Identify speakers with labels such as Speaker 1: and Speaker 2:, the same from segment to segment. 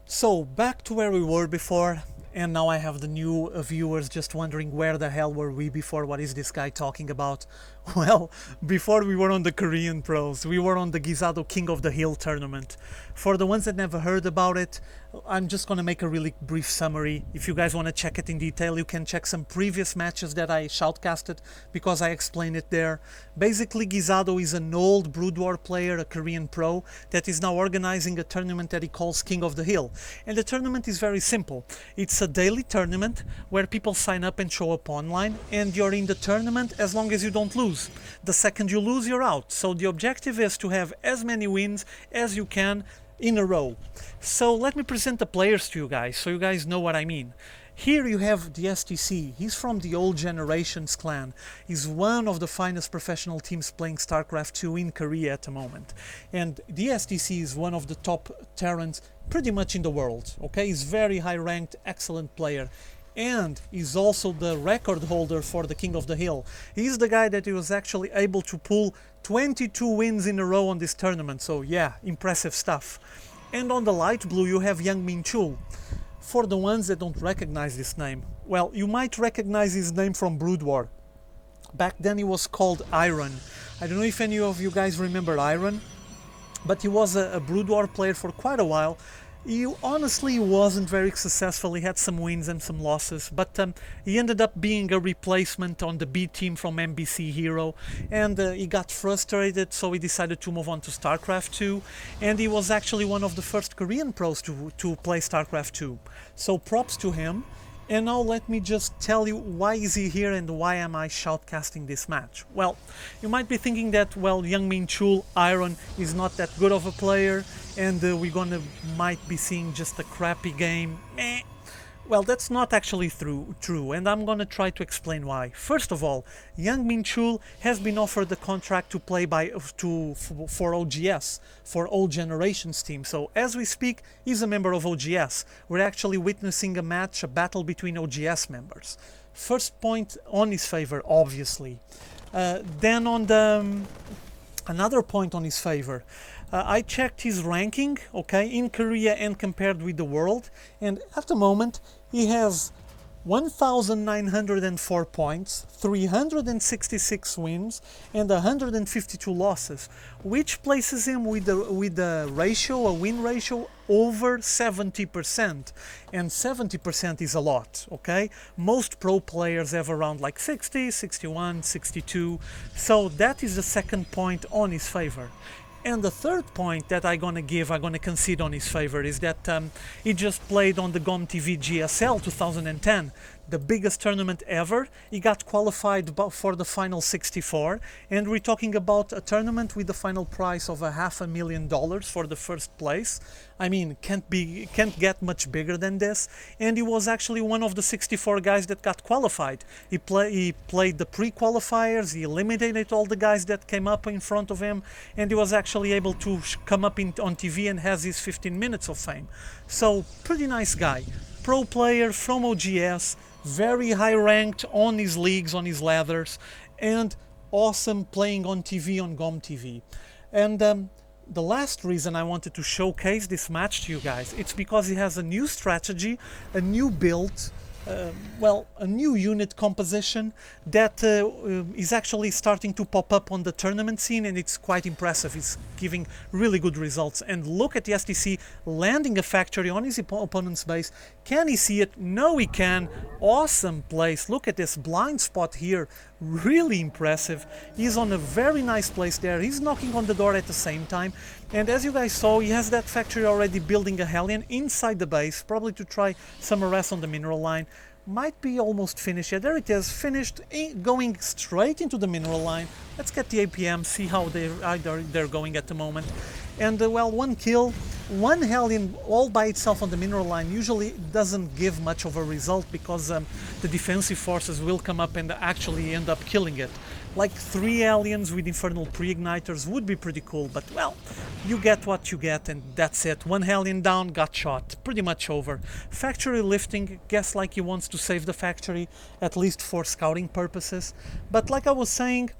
Speaker 1: So back to where we were before, and now I have the new viewers just wondering where the hell were we before, what is this guy talking about? Well, before we were on the Korean pros, we were on the Gizado King of the Hill tournament. For the ones that never heard about it, I'm just gonna make a really brief summary. If you guys want to check it in detail, you can check some previous matches that I shoutcasted because I explained it there. Basically, Gizado is an old BroodWar player, a Korean pro, that is now organizing a tournament that he calls King of the Hill. And the tournament is very simple. It's a daily tournament where people sign up and show up online, and you're in the tournament as long as you don't lose. The second you lose, you're out. So the objective is to have as many wins as you can in a row. So let me present the players to you guys so you guys know what I mean. Here you have the STC. He's from the Old Generations clan. He's one of the finest professional teams playing Starcraft 2 in Korea at the moment. And the STC is one of the top Terrans pretty much in the world. Okay, he's very high ranked, excellent player. And he's also the record holder for the King of the Hill. He's the guy that was actually able to pull 22 wins in a row on this tournament. So yeah, impressive stuff. And on the light blue you have JangMinChul. For the ones that don't recognize this name, well, you might recognize his name from BroodWar. Back then he was called IrOn. I don't know if any of you guys remember IrOn, but he was a BroodWar player for quite a while. He honestly wasn't very successful. He had some wins and some losses, but he ended up being a replacement on the B team from MBC Hero, and he got frustrated, so he decided to move on to Starcraft 2, and he was actually one of the first Korean pros to play Starcraft 2. So props to him. And now let me just tell you why is he here and why am I shoutcasting this match. Well, you might be thinking that, well, JangMinChul, IrOn, is not that good of a player and might be seeing just a crappy game. Well, that's not actually true, and I'm gonna try to explain why. First of all, JangMinChul has been offered the contract to play for OGS, for Old Generations team. So as we speak, he's a member of OGS. We're actually witnessing a battle between OGS members. First point on his favor, obviously. Then on another point on his favor. I checked his ranking, okay, in Korea and compared with the world, and at the moment he has 1,904 points, 366 wins, and 152 losses, which places him with a win ratio over 70%, and 70% is a lot, okay? Most pro players have around like 60, 61, 62, so that is the second point on his favor. And the third point that I'm gonna concede on his favor is that he just played on the GomTV GSL 2010, the biggest tournament ever. He got qualified for the final 64, and we're talking about a tournament with the final prize of $500,000 for the first place. I mean, can't get much bigger than this. And he was actually one of the 64 guys that got qualified. He played the pre-qualifiers, he eliminated all the guys that came up in front of him, and he was actually able to come up on TV and has his 15 minutes of fame. So, pretty nice guy. Pro player from OGS, very high ranked on his leagues, on his ladders, and awesome playing on TV, on GomTV. And the last reason I wanted to showcase this match to you guys, it's because he has a new strategy, a new build, a new unit composition that is actually starting to pop up on the tournament scene, and it's quite impressive. It's giving really good results. And look at the STC landing a factory on his opponent's base. Can he see it? No, he can. Awesome place. Look at this blind spot here. Really impressive. He's on a very nice place there. He's knocking on the door at the same time. And as you guys saw, he has that factory already building a Hellion inside the base, probably to try some arrest on the mineral line. Might be almost finished. Yeah, there it is, finished, going straight into the mineral line. Let's get the APM, see how they're going at the moment. And well, one kill, one Hellion all by itself on the mineral line usually doesn't give much of a result, because the defensive forces will come up and actually end up killing it. Like 3 aliens with infernal pre-igniters would be pretty cool, but well, you get what you get and that's it. One Hellion down, got shot, pretty much over. Factory lifting, guess like he wants to save the factory, at least for scouting purposes. But like I was saying,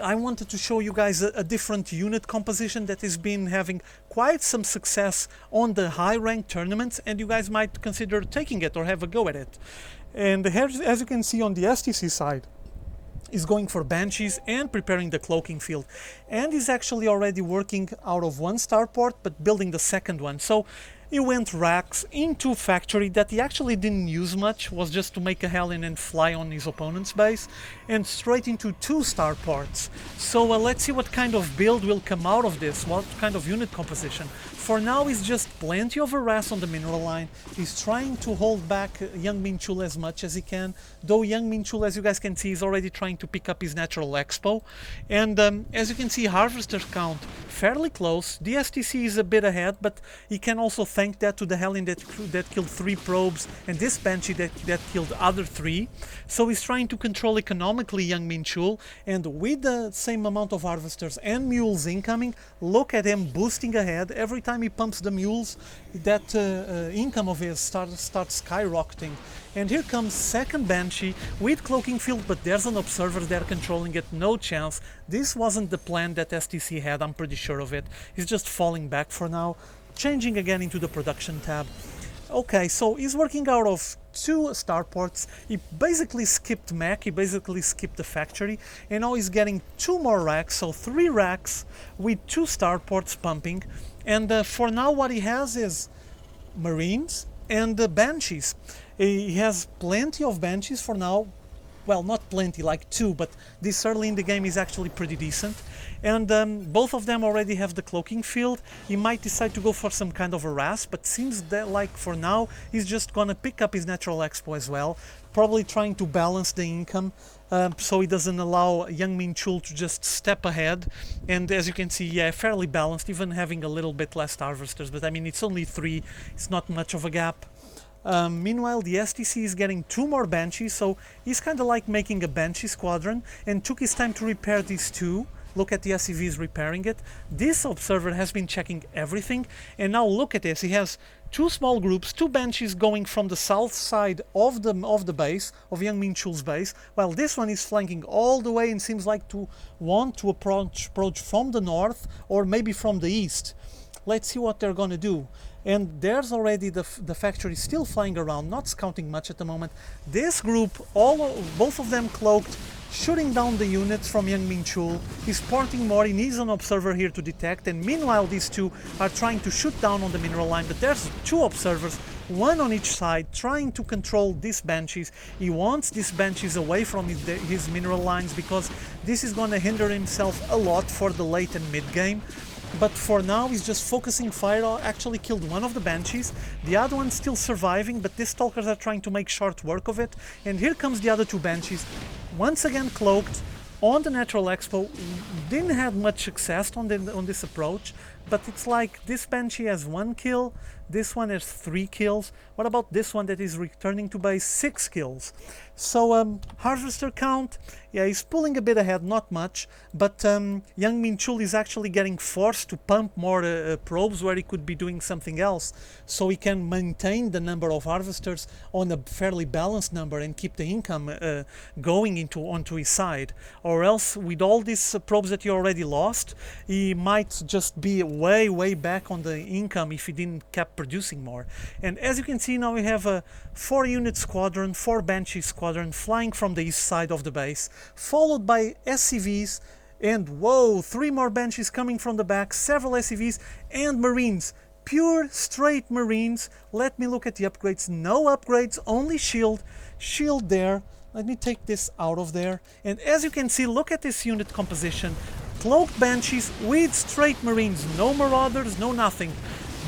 Speaker 1: I wanted to show you guys a different unit composition that has been having quite some success on the high rank tournaments, and you guys might consider taking it or have a go at it. And here, as you can see on the STC side, is going for Banshees and preparing the cloaking field, and is actually already working out of one starport but building the second one. So he went racks into factory that he actually didn't use much, was just to make a Hellion and fly on his opponent's base, and straight into two starports. So let's see what kind of build will come out of this, what kind of unit composition. For now, he's just plenty of harass on the mineral line. He's trying to hold back JangMinChul as much as he can, though JangMinChul, as you guys can see, is already trying to pick up his natural expo. And as you can see, harvester count fairly close. The STC is a bit ahead, but he can also thank that to the Hellion that killed 3 probes and this Banshee that killed other 3. So he's trying to control economically JangMinChul, and with the same amount of harvesters and mules incoming, look at him boosting ahead. Every time he pumps the mules, that income of his starts skyrocketing. And here comes second Banshee with cloaking field, but there's an observer there controlling it. No chance. This wasn't the plan that STC had, I'm pretty sure of it. He's just falling back for now, changing again into the production tab. Okay, so he's working out of 2 starports. He basically skipped mech, he basically skipped the factory, and now he's getting 2 more racks, so 3 racks with 2 starports pumping. And for now what he has is Marines and Banshees. He has plenty of Banshees for now. Well, not plenty, like 2, but this early in the game is actually pretty decent. And both of them already have the cloaking field. He might decide to go for some kind of a harass, but seems that like for now he's just gonna pick up his natural expo as well, probably trying to balance the income so he doesn't allow JangMinChul to just step ahead. And as you can see, yeah, fairly balanced, even having a little bit less harvesters, but I mean it's only 3, it's not much of a gap. Meanwhile, the STC is getting 2 more Banshees, so he's kind of like making a Banshee squadron, and took his time to repair these 2. Look at the SCVs repairing it. This observer has been checking everything, and now look at this. He has 2 small groups, 2 Banshees going from the south side of the base, of JangMinChul's base, while this one is flanking all the way and seems like to want to approach from the north or maybe from the east. Let's see what they're gonna do. And there's already the factory still flying around, not scouting much at the moment. This group, both of them cloaked, shooting down the units from JangMinChul. He's porting more, he needs an observer here to detect, and meanwhile these 2 are trying to shoot down on the mineral line, but there's 2 observers, 1 on each side, trying to control these Banshees. He wants these Banshees away from his mineral lines, because this is going to hinder himself a lot for the late and mid game. But for now he's just focusing fire. Actually killed 1 of the Banshees, the other one's still surviving, but these Stalkers are trying to make short work of it. And here comes the other 2 Banshees, once again cloaked on the natural expo. Didn't have much success on this approach, but it's like this Banshee has 1 kill, this one has 3 kills. What about this one that is returning to base? 6 kills. So harvester count, yeah, he's pulling a bit ahead, not much, but JangMinChul is actually getting forced to pump more probes where he could be doing something else, so he can maintain the number of harvesters on a fairly balanced number and keep the income going onto his side. Or else, with all these probes that he already lost, he might just be way back on the income if he didn't keep producing more. And as you can see, now we have a 4 unit squadron, 4 Banshee squadron flying from the east side of the base, followed by SCVs, and whoa, 3 more Banshees coming from the back, several SCVs and Marines, pure straight Marines. Let me look at the upgrades. No upgrades, only shield there. Let me take this out of there, and as you can see, look at this unit composition. Cloaked Banshees with straight Marines, no Marauders, no nothing.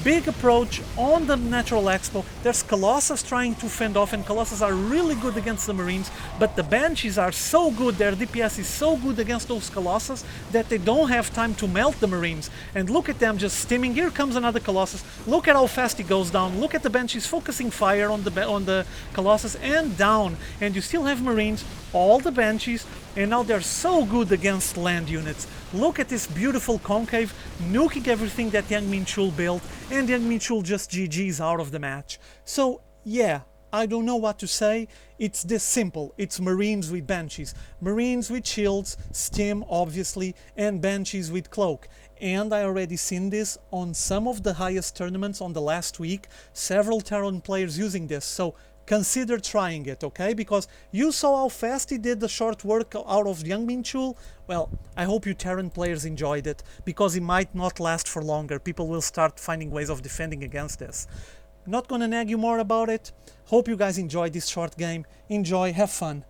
Speaker 1: Big approach on the natural expo. There's Colossus trying to fend off, and Colossus are really good against the Marines, but the Banshees are so good, their DPS is so good against those Colossus that they don't have time to melt the Marines. And look at them just stimming. Here comes another Colossus. Look at how fast he goes down. Look at the Banshees focusing fire on the Colossus, and down. And you still have Marines, all the Banshees, and now they're so good against land units. Look at this beautiful concave, nuking everything that JangMinChul built, and JangMinChul just GG's out of the match. So yeah, I don't know what to say. It's this simple. It's Marines with Banshees. Marines with shields, stim obviously, and Banshees with cloak. And I already seen this on some of the highest tournaments on the last week. Several Terran players using this. So consider trying it, okay? Because you saw how fast he did the short work out of JangMinChul. Well, I hope you Terran players enjoyed it, because it might not last for longer. People will start finding ways of defending against this. Not gonna nag you more about it. Hope you guys enjoyed this short game. Enjoy, have fun.